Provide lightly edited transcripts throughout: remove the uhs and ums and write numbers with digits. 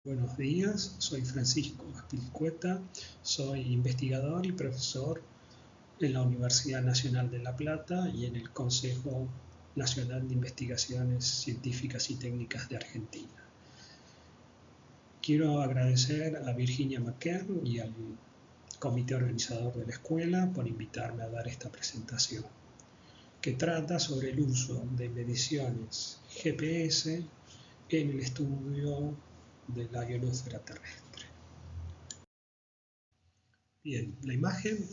Buenos días, soy Francisco Azpilicueta, soy investigador y profesor en la Universidad Nacional de La Plata y en el Consejo Nacional de Investigaciones Científicas y Técnicas de Argentina. Quiero agradecer a Virginia McKern y al comité organizador de la escuela por invitarme a dar esta presentación, que trata sobre el uso de mediciones GPS en el estudio de la ionosfera terrestre. Bien, la imagen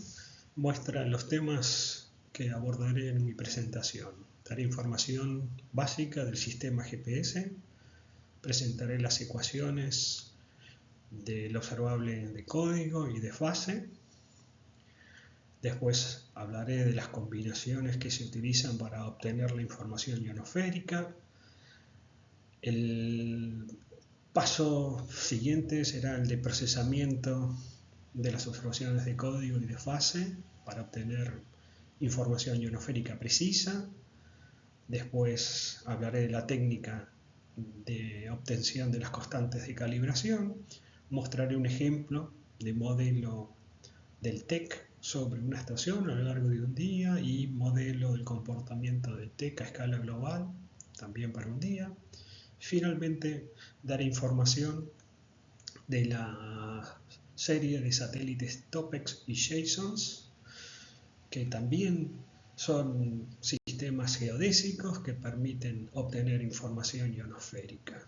muestra los temas que abordaré en mi presentación. Daré información básica del sistema GPS, presentaré las ecuaciones del observable de código y de fase. Después hablaré de las combinaciones que se utilizan para obtener la información ionosférica. El paso siguiente será el de procesamiento de las observaciones de código y de fase para obtener información ionosférica precisa. Después hablaré de la técnica de obtención de las constantes de calibración. Mostraré un ejemplo de modelo del TEC sobre una estación a lo largo de un día y modelo del comportamiento del TEC a escala global, también para un día. Finalmente, daré información de la serie de satélites TOPEX y JSONs, que también son sistemas geodésicos que permiten obtener información ionosférica.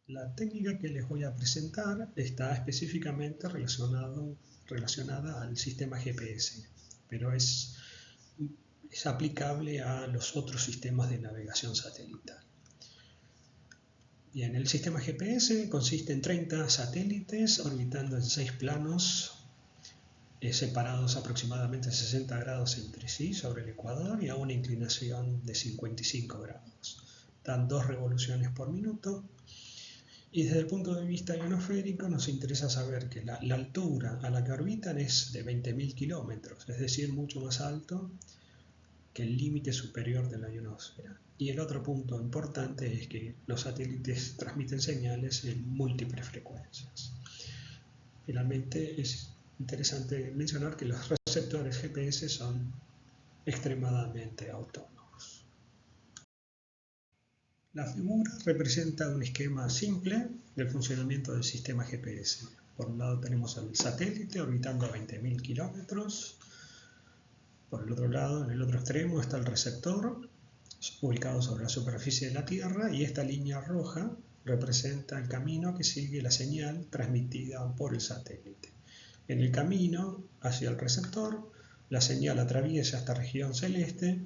La técnica que les voy a presentar está específicamente relacionada al sistema GPS, pero es aplicable a los otros sistemas de navegación satelital. Bien, el sistema GPS consiste en 30 satélites orbitando en 6 planos separados aproximadamente 60 grados entre sí sobre el ecuador y a una inclinación de 55 grados. Dan 2 revoluciones por minuto. Y desde el punto de vista ionosférico nos interesa saber que la altura a la que orbitan es de 20.000 kilómetros, es decir, mucho más alto que el límite superior de la ionosfera. Y el otro punto importante es que los satélites transmiten señales en múltiples frecuencias. Finalmente, es interesante mencionar que los receptores GPS son extremadamente autónomos. La figura representa un esquema simple del funcionamiento del sistema GPS. Por un lado tenemos al satélite orbitando a 20.000 kilómetros. Por el otro lado, en el otro extremo, está el receptor ubicado sobre la superficie de la Tierra, y esta línea roja representa el camino que sigue la señal transmitida por el satélite. En el camino hacia el receptor, la señal atraviesa esta región celeste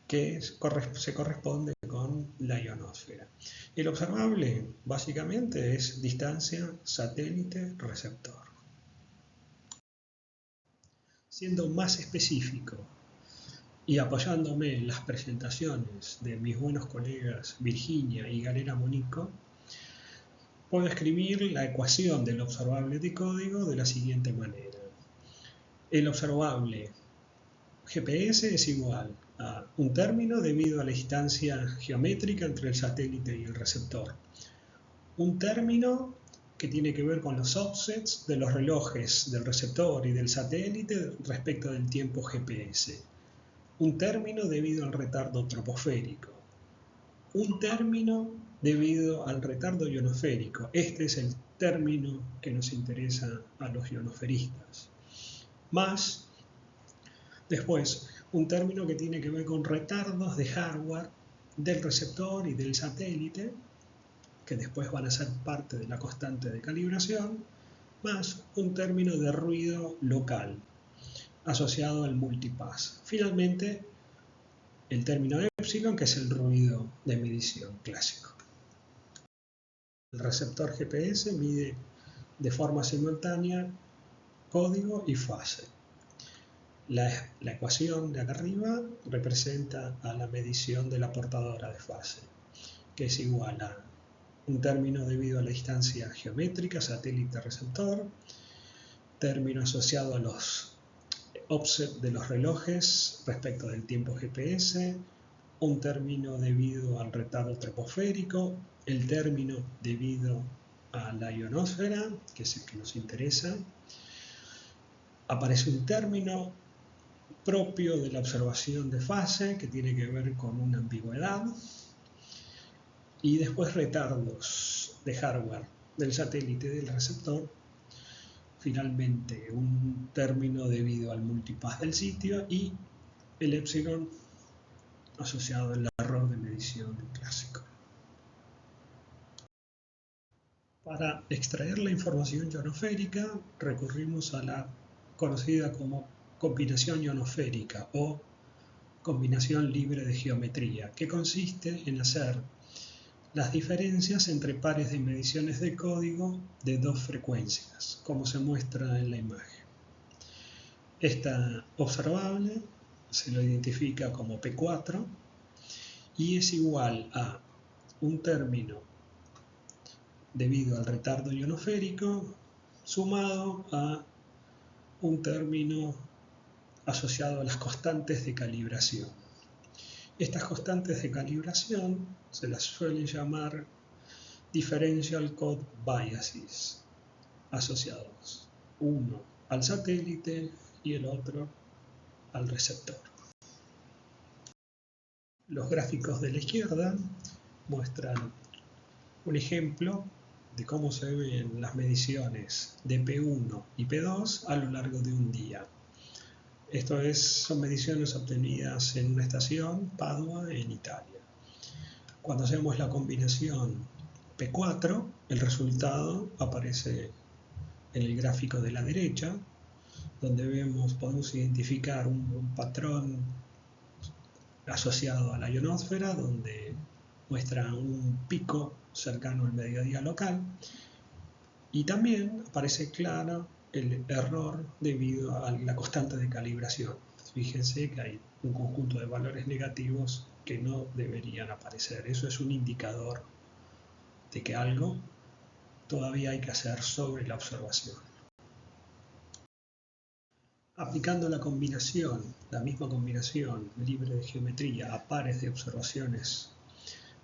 que se corresponde con la ionosfera. El observable básicamente es distancia satélite-receptor. Siendo más específico y apoyándome en las presentaciones de mis buenos colegas Virginia y Galera Monico, puedo escribir la ecuación del observable de código de la siguiente manera. El observable GPS es igual a un término debido a la distancia geométrica entre el satélite y el receptor. Un término que tiene que ver con los offsets de los relojes del receptor y del satélite respecto del tiempo GPS. Un término debido al retardo troposférico. Un término debido al retardo ionosférico. Este es el término que nos interesa a los ionosferistas. Más, después, un término que tiene que ver con retardos de hardware del receptor y del satélite, que después van a ser parte de la constante de calibración, más un término de ruido local asociado al multipass. Finalmente, el término epsilon, que es el ruido de medición clásico. El receptor GPS mide de forma simultánea código y fase. La ecuación de acá arriba representa a la medición de la portadora de fase, que es igual a un término debido a la distancia geométrica satélite-receptor, término asociado a los offset de los relojes respecto del tiempo GPS, un término debido al retardo troposférico, el término debido a la ionosfera, que es el que nos interesa. Aparece un término propio de la observación de fase, que tiene que ver con una ambigüedad, y después retardos de hardware del satélite y del receptor. Finalmente, un término debido al multipass del sitio y el epsilon asociado al error de medición clásico. Para extraer la información ionosférica recurrimos a la conocida como combinación ionosférica o combinación libre de geometría, que consiste en hacer las diferencias entre pares de mediciones de código de dos frecuencias, como se muestra en la imagen. Esta observable se lo identifica como P4 y es igual a un término debido al retardo ionosférico sumado a un término asociado a las constantes de calibración. Estas constantes de calibración se las suele llamar differential code biases, asociados uno al satélite y el otro al receptor. Los gráficos de la izquierda muestran un ejemplo de cómo se ven las mediciones de P1 y P2 a lo largo de un día. Son mediciones obtenidas en una estación, Padua, en Italia. Cuando hacemos la combinación P4, el resultado aparece en el gráfico de la derecha, donde podemos identificar un patrón asociado a la ionosfera, donde muestra un pico cercano al mediodía local, y también aparece claro el error debido a la constante de calibración. Fíjense que hay un conjunto de valores negativos que no deberían aparecer. Eso es un indicador de que algo todavía hay que hacer sobre la observación. Aplicando la misma combinación libre de geometría a pares de observaciones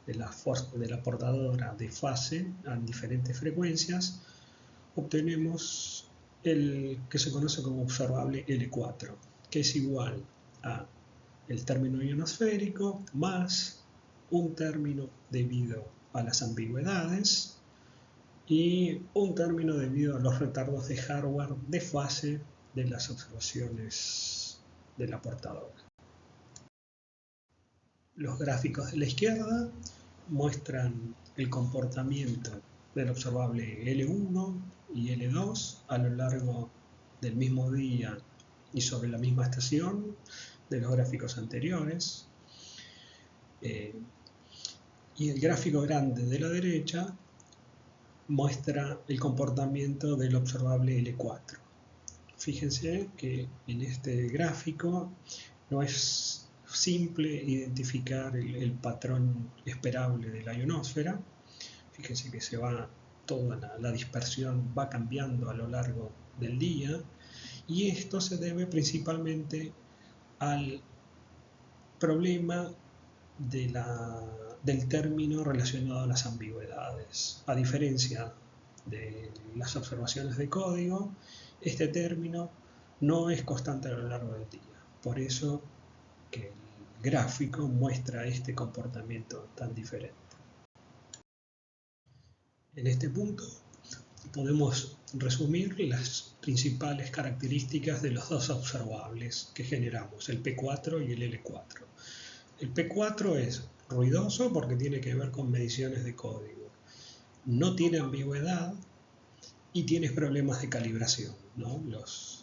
de la portadora de fase a diferentes frecuencias, obtenemos el que se conoce como observable L4, que es igual a el término ionosférico más un término debido a las ambigüedades y un término debido a los retardos de hardware de fase de las observaciones de la portadora. Los gráficos de la izquierda muestran el comportamiento del observable L1 y L2 a lo largo del mismo día y sobre la misma estación de los gráficos anteriores. Y el gráfico grande de la derecha muestra el comportamiento del observable L4. Fíjense que en este gráfico no es simple identificar el patrón esperable de la ionosfera. Fíjense que toda la dispersión va cambiando a lo largo del día, y esto se debe principalmente al problema del término relacionado a las ambigüedades. A diferencia de las observaciones de código, este término no es constante a lo largo del día. Por eso que el gráfico muestra este comportamiento tan diferente. En este punto podemos resumir las principales características de los dos observables que generamos, el P4 y el L4. El P4 es ruidoso porque tiene que ver con mediciones de código, no tiene ambigüedad y tiene problemas de calibración, ¿no?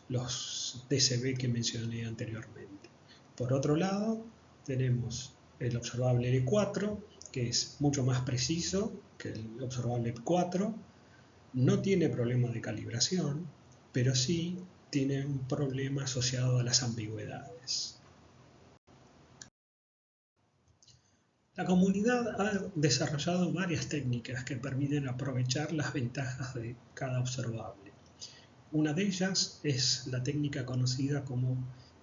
Los DCB que mencioné anteriormente. Por otro lado, tenemos el observable L4, que es mucho más preciso que el observable P4, no tiene problema de calibración, pero sí tiene un problema asociado a las ambigüedades. La comunidad ha desarrollado varias técnicas que permiten aprovechar las ventajas de cada observable. Una de ellas es la técnica conocida como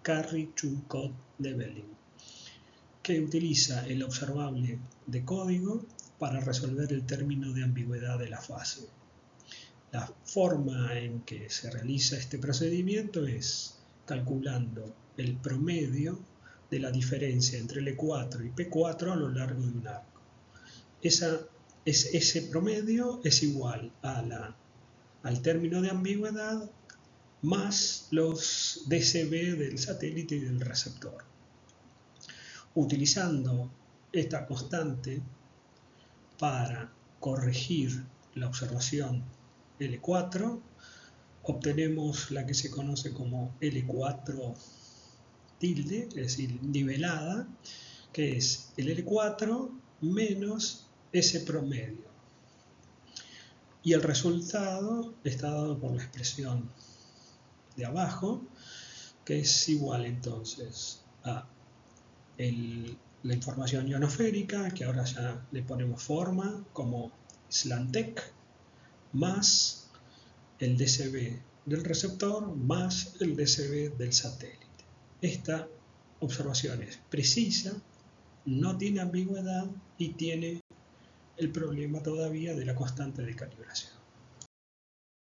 Carry-to-Code Leveling, que utiliza el observable de código para resolver el término de ambigüedad de la fase. La forma en que se realiza este procedimiento es calculando el promedio de la diferencia entre L4 y P4 a lo largo de un arco. Ese promedio es igual al término de ambigüedad más los dB del satélite y del receptor. Utilizando esta constante para corregir la observación L4, obtenemos la que se conoce como L4 tilde, es decir, nivelada, que es el L4 menos ese promedio. Y el resultado está dado por la expresión de abajo, que es igual entonces a la información ionosférica, que ahora ya le ponemos forma como Slantec, más el dB del receptor más el dB del satélite. Esta observación es precisa, no tiene ambigüedad y tiene el problema todavía de la constante de calibración.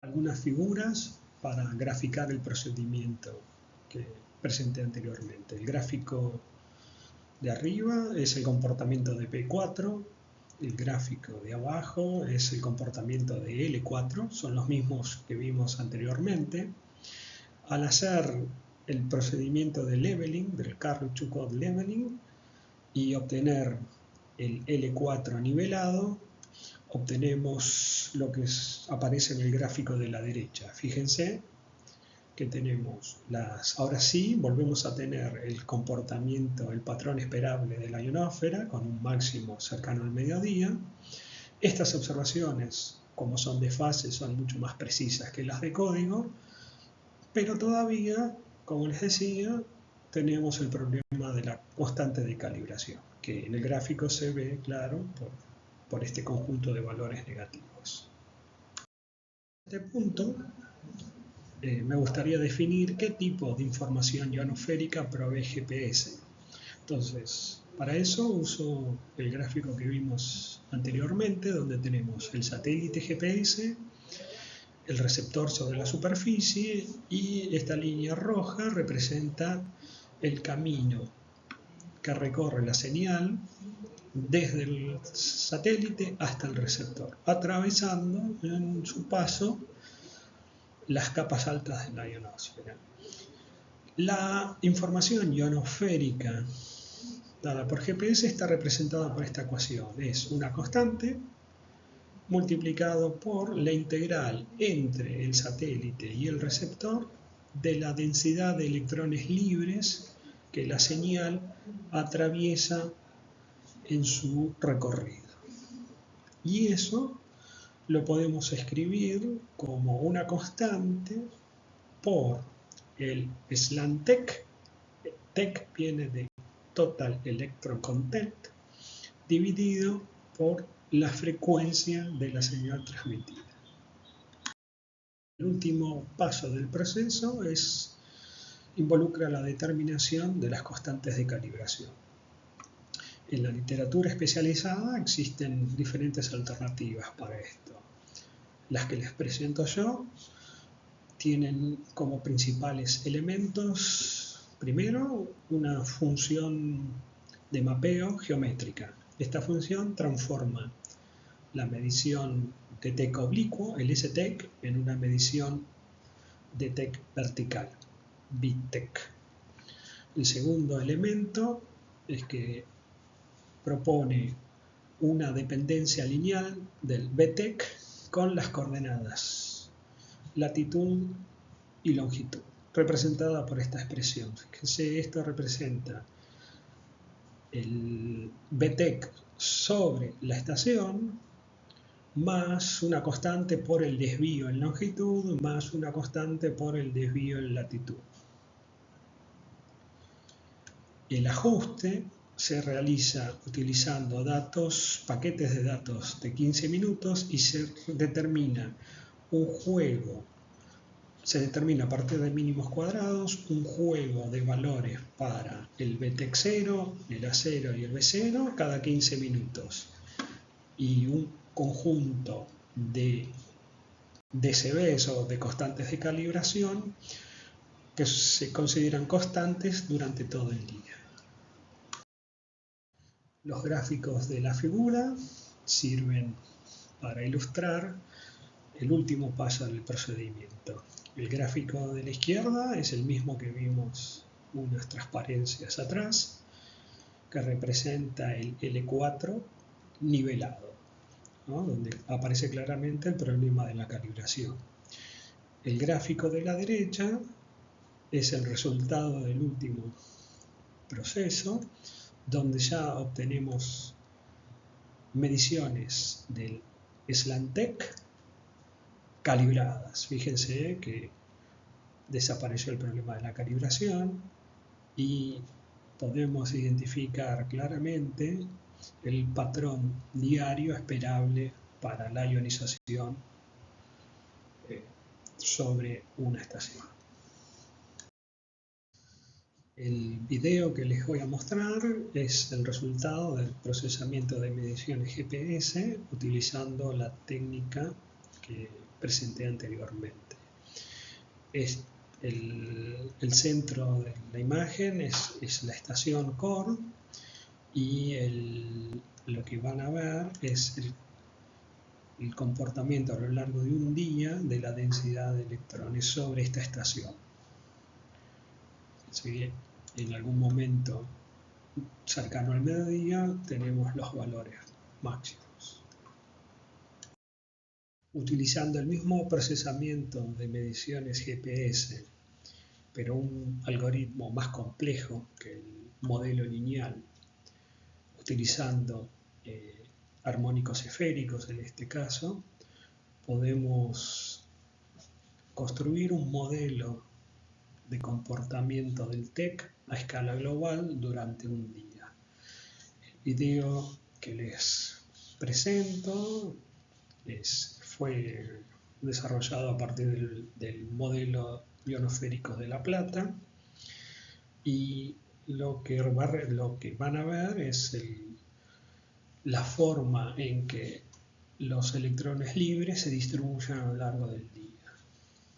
Algunas figuras para graficar el procedimiento que presenté anteriormente. El gráfico de arriba es el comportamiento de P4, el gráfico de abajo es el comportamiento de L4, son los mismos que vimos anteriormente. Al hacer el procedimiento de leveling, del Karl-Chukot leveling, y obtener el L4 nivelado, obtenemos lo que aparece en el gráfico de la derecha. Fíjense que tenemos ahora sí volvemos a tener el comportamiento, el patrón esperable de la ionosfera con un máximo cercano al mediodía. Estas observaciones, como son de fase, son mucho más precisas que las de código, pero todavía, como les decía, tenemos el problema de la constante de calibración, que en el gráfico se ve claro por este conjunto de valores negativos. En este punto, me gustaría definir qué tipo de información ionosférica provee GPS. Entonces, para eso uso el gráfico que vimos anteriormente, donde tenemos el satélite GPS, el receptor sobre la superficie, y esta línea roja representa el camino que recorre la señal desde el satélite hasta el receptor, atravesando en su paso las capas altas de la ionosfera. La información ionosférica dada por GPS está representada por esta ecuación. Es una constante multiplicado por la integral entre el satélite y el receptor de la densidad de electrones libres que la señal atraviesa en su recorrido. Y eso lo podemos escribir como una constante por el Slantec, TEC viene de Total Electron Content, dividido por la frecuencia de la señal transmitida. El último paso del proceso involucra la determinación de las constantes de calibración. En la literatura especializada existen diferentes alternativas para esto. Las que les presento yo tienen como principales elementos, primero, una función de mapeo geométrica. Esta función transforma la medición de TEC oblicuo, el STEC, en una medición de TEC vertical, BTEC. El segundo elemento es que propone una dependencia lineal del BTEC con las coordenadas latitud y longitud, representada por esta expresión. Fíjense, esto representa el BTEC sobre la estación más una constante por el desvío en longitud más una constante por el desvío en latitud. El ajuste se realiza utilizando paquetes de datos de 15 minutos y se determina a partir de mínimos cuadrados un juego de valores para el BTEC 0, el A0 y el B0 cada 15 minutos. y un conjunto de DCBs o de constantes de calibración que se consideran constantes durante todo el día. Los gráficos de la figura sirven para ilustrar el último paso del procedimiento. El gráfico de la izquierda es el mismo que vimos unas transparencias atrás, que representa el L4 nivelado, ¿no? Donde aparece claramente el problema de la calibración. El gráfico de la derecha es el resultado del último proceso, donde ya obtenemos mediciones del SLAMTEC calibradas. Fíjense que desapareció el problema de la calibración y podemos identificar claramente el patrón diario esperable para la ionización sobre una estación. El video que les voy a mostrar es el resultado del procesamiento de mediciones GPS utilizando la técnica que presenté anteriormente. El centro de la imagen es la estación core y lo que van a ver es el comportamiento a lo largo de un día de la densidad de electrones sobre esta estación. ¿Sí? En algún momento cercano al mediodía tenemos los valores máximos. Utilizando el mismo procesamiento de mediciones GPS, pero un algoritmo más complejo que el modelo lineal, utilizando armónicos esféricos en este caso, podemos construir un modelo de comportamiento del TEC a escala global durante un día. El video que les presento fue desarrollado a partir del modelo ionosférico de La Plata y lo que van a ver es la forma en que los electrones libres se distribuyen a lo largo del día.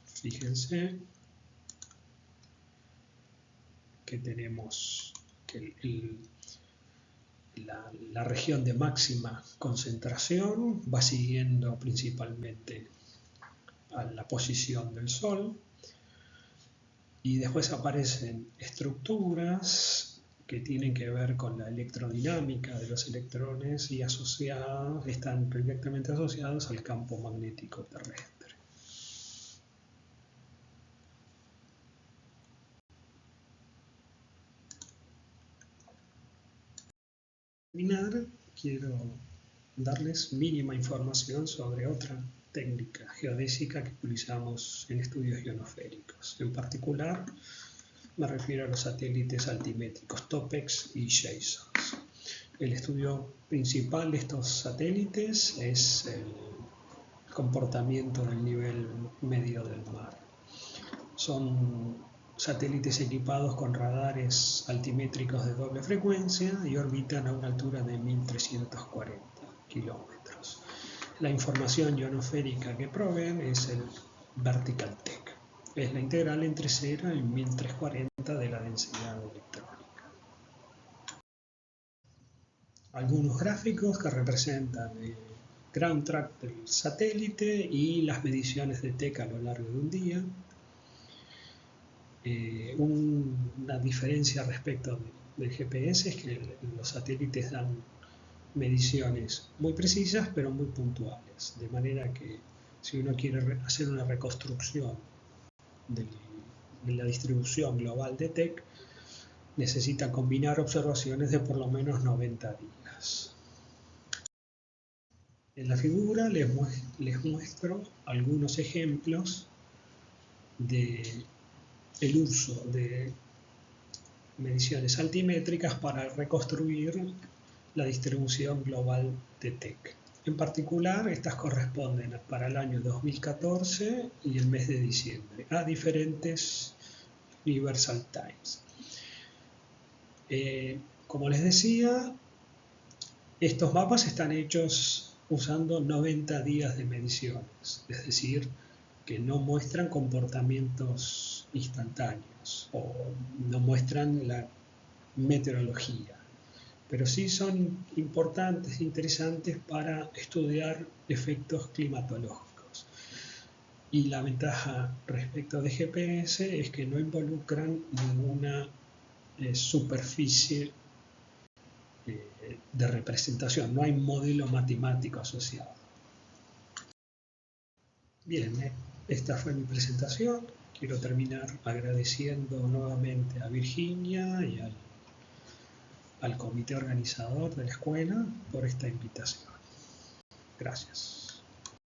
Fíjense que tenemos que la región de máxima concentración va siguiendo principalmente a la posición del Sol y después aparecen estructuras que tienen que ver con la electrodinámica de los electrones y están directamente asociados al campo magnético terrestre. Quiero darles mínima información sobre otra técnica geodésica que utilizamos en estudios ionosféricos. En particular, me refiero a los satélites altimétricos TOPEX y JSON. El estudio principal de estos satélites es el comportamiento del nivel medio del mar. Son satélites equipados con radares altimétricos de doble frecuencia y orbitan a una altura de 1340 kilómetros. La información ionosférica que proveen es el Vertical TEC. Es la integral entre 0 y 1340 de la densidad electrónica. Algunos gráficos que representan el ground track del satélite y las mediciones de TEC a lo largo de un día. Una diferencia respecto del GPS es que los satélites dan mediciones muy precisas pero muy puntuales, de manera que si uno quiere hacer una reconstrucción de la distribución global de TEC, necesita combinar observaciones de por lo menos 90 días. En la figura les muestro algunos ejemplos de el uso de mediciones altimétricas para reconstruir la distribución global de TEC. En particular, estas corresponden para el año 2014 y el mes de diciembre a diferentes Universal Times. Como les decía, estos mapas están hechos usando 90 días de mediciones, es decir, que no muestran comportamientos instantáneos o no muestran la meteorología, pero sí son importantes e interesantes para estudiar efectos climatológicos. Y la ventaja respecto de GPS es que no involucran ninguna superficie de representación, no hay modelo matemático asociado. Bien, esta fue mi presentación. Quiero terminar agradeciendo nuevamente a Virginia y al comité organizador de la escuela por esta invitación. Gracias.